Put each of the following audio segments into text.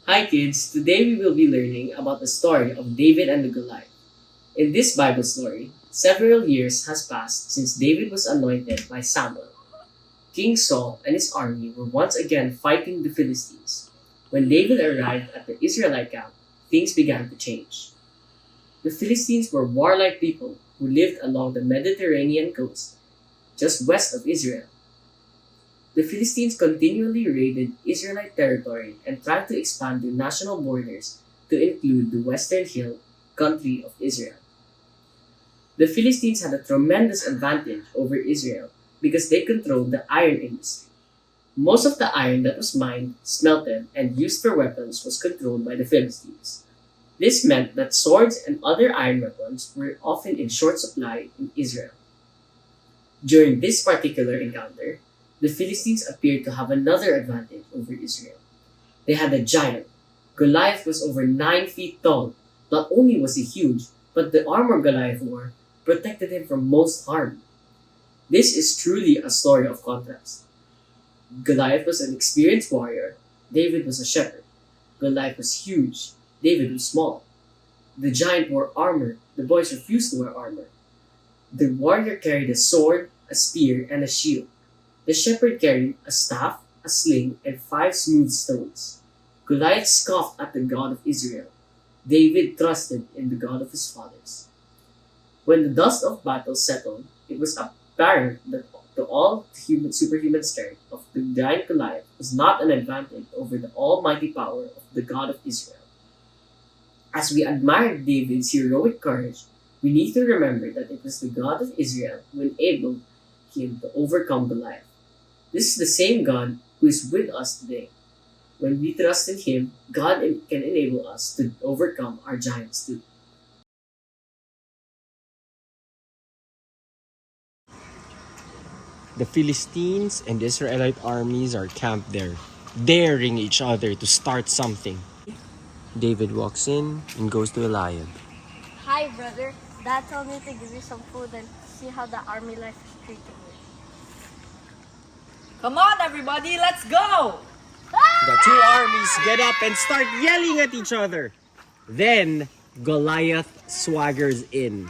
Hi kids, today we will be learning about the story of David and the Goliath. In this Bible story, several years has passed since David was anointed by Samuel. King Saul and his army were once again fighting the Philistines. When David arrived at the Israelite camp, things began to change. The Philistines were warlike people who lived along the Mediterranean coast, just west of Israel. The Philistines continually raided Israelite territory and tried to expand their national borders to include the western hill country of Israel. The Philistines had a tremendous advantage over Israel because they controlled the iron industry. Most of the iron that was mined, smelted, and used for weapons was controlled by the Philistines. This meant that swords and other iron weapons were often in short supply in Israel. During this particular encounter, the Philistines appeared to have another advantage over Israel. They had a giant. Goliath was over 9 feet tall. Not only was he huge, but the armor Goliath wore protected him from most harm. This is truly a story of contrast. Goliath was an experienced warrior. David was a shepherd. Goliath was huge. David was small. The giant wore armor. The boys refused to wear armor. The warrior carried a sword, a spear, and a shield. The shepherd carried a staff, a sling, and 5 smooth stones. Goliath scoffed at the God of Israel. David trusted in the God of his fathers. When the dust of battle settled, it was apparent that the superhuman strength of the giant Goliath was not an advantage over the almighty power of the God of Israel. As we admire David's heroic courage, we need to remember that it was the God of Israel who enabled him to overcome Goliath. This is the same God who is with us today. When we trust in Him, God can enable us to overcome our giants too. The Philistines and the Israelite armies are camped there, daring each other to start something. David walks in and goes to Goliath. Hi, brother. Dad told me to give you some food and see how the army life is treating you. Come on, everybody, let's go! The two armies get up and start yelling at each other. Then Goliath swaggers in.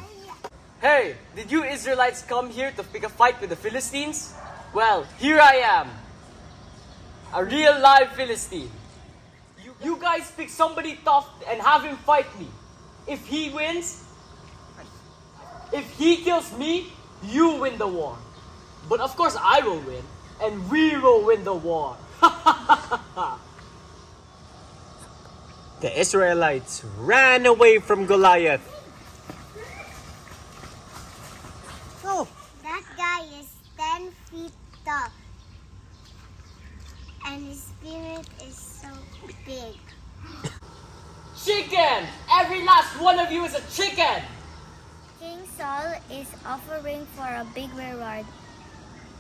Hey, did you Israelites come here to pick a fight with the Philistines? Well, here I am. A real live Philistine. You guys pick somebody tough and have him fight me. If he wins, if he kills me, you win the war. But of course I will win, and we will win the war. The Israelites ran away from Goliath. Oh, that guy is 10 feet tall. And his spirit is so big. Chicken! Every last one of you is a chicken! King Saul is offering for a big reward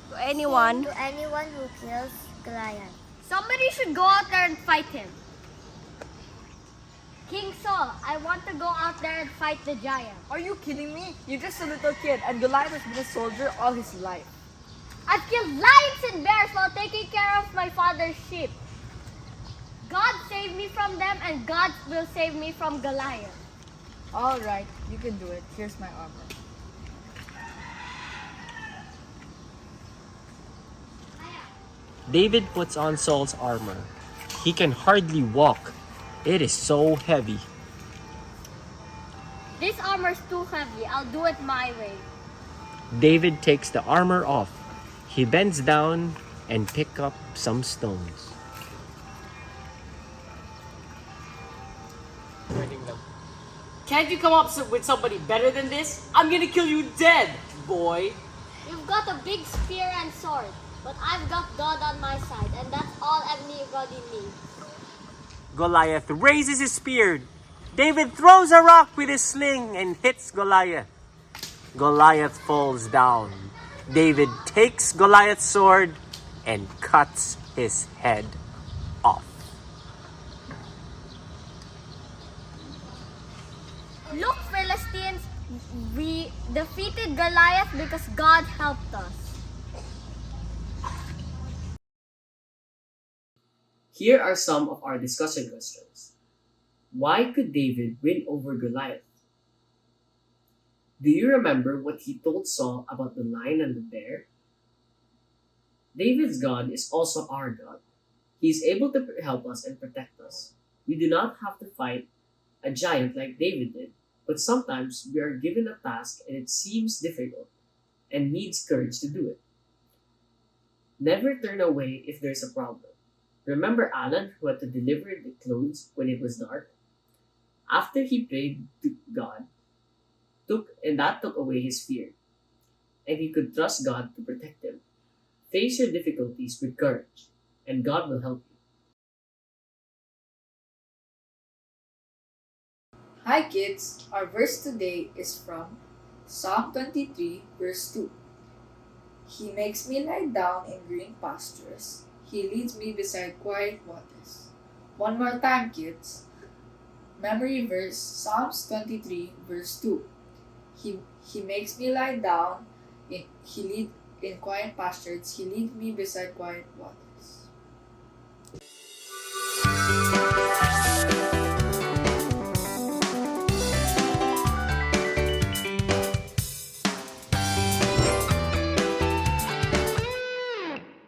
To anyone. to anyone who kills Goliath. Somebody should go out there and fight him. King Saul, I want to go out there and fight the giant. Are you kidding me? You're just a little kid and Goliath has been a soldier all his life. I've killed lions and bears while taking care of my father's sheep. God saved me from them and God will save me from Goliath. Alright, you can do it. Here's my armor. David puts on Saul's armor. He can hardly walk. It is so heavy. This armor's too heavy. I'll do it my way. David takes the armor off. He bends down and picks up some stones. Can't you come up with somebody better than this? I'm gonna kill you dead, boy. You've got a big spear and sword, but I've got God on my side, and that's all anybody needs. Goliath raises his spear. David throws a rock with his sling and hits Goliath. Goliath falls down. David takes Goliath's sword and cuts his head off. We defeated Goliath because God helped us. Here are some of our discussion questions. Why could David win over Goliath? Do you remember what he told Saul about the lion and the bear? David's God is also our God. He is able to help us and protect us. We do not have to fight a giant like David did, but sometimes we are given a task and it seems difficult and needs courage to do it. Never turn away if there's a problem. Remember Alan who had to deliver the clothes when it was dark? After he prayed to God, that took away his fear, and he could trust God to protect him. Face your difficulties with courage, and God will help you. Hi kids, our verse today is from Psalm 23 verse 2. He makes me lie down in green pastures. He leads me beside quiet waters. One more time kids. Memory verse Psalms 23 verse 2. He makes me lie down in quiet pastures. He leads me beside quiet waters.